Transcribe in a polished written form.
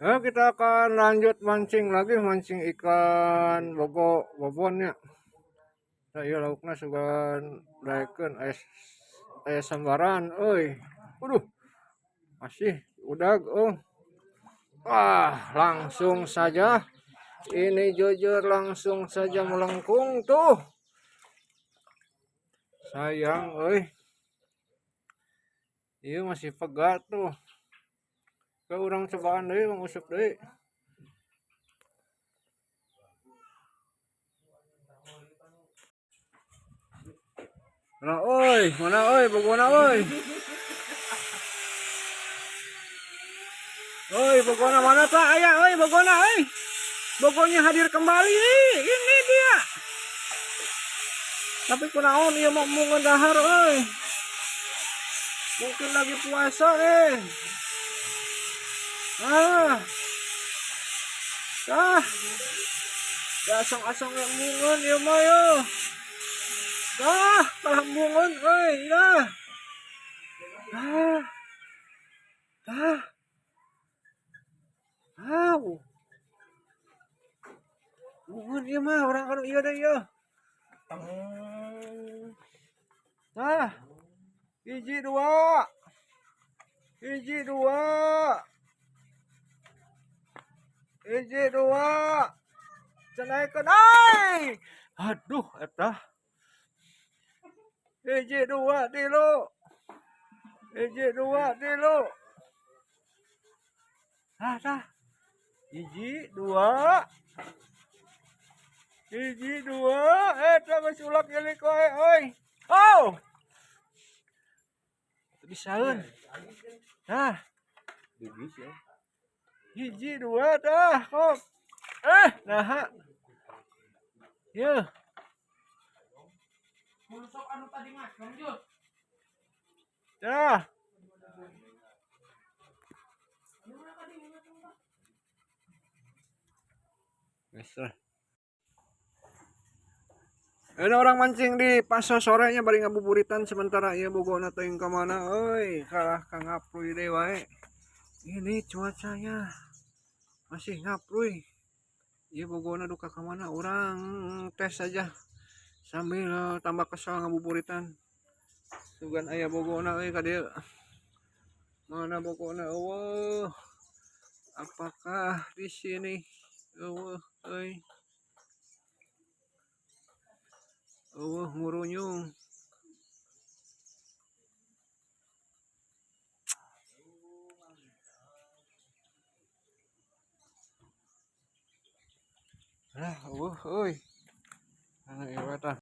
Ya, kita akan lanjut mancing lagi, mancing ikan bobonnya. Saya lauknya sugan daekeun aya sambaran euy. Waduh, masih udag Wah, langsung saja. Ini jujur langsung saja melengkung tuh. Sayang euy. Iya masih pegat tuh. Ke urang cobaan deui, mengusap deui. Mana oi, bogona oi. Oi, bogona mana tak? Ayah, oi, bogona oi. Bogonya hadir kembali. Ini dia. Tapi kunaon ieu mau ngedahar oi. Mungkin lagi puasa Ah. Dah. Asong-asong yang mungun ieu mah yo. Dah, kalah mungun euy, dah. Ah. Dah. Au. Mungun ieu mah urang anu ieu deui ieu. Nah, hiji dua, hiji dua, hiji dua, cenaikan ay, aduh, etah, hiji dua tilu, hiji dua tilu, dah, hiji dua, etah masih ulak nyelik kowe, oi, oh, bisaun, nah, hiji dua dah, kok, nah, ya. Dah. Bisa. Ada orang mancing di paso sorenya bari ngabuburitan sementara ieu bogona teuing ka mana euy, kalah ka ngapruy deui wae. Ini cuacanya masih ngapruy. Ieu bogona duka ka mana urang tes saja sambil tambah kesal ngabuburitan. Sugan aya bogona euy ka dieu. Mana bogona eueuh. Apakah di sini? Eueuh euy. Ngurunyung. Euy.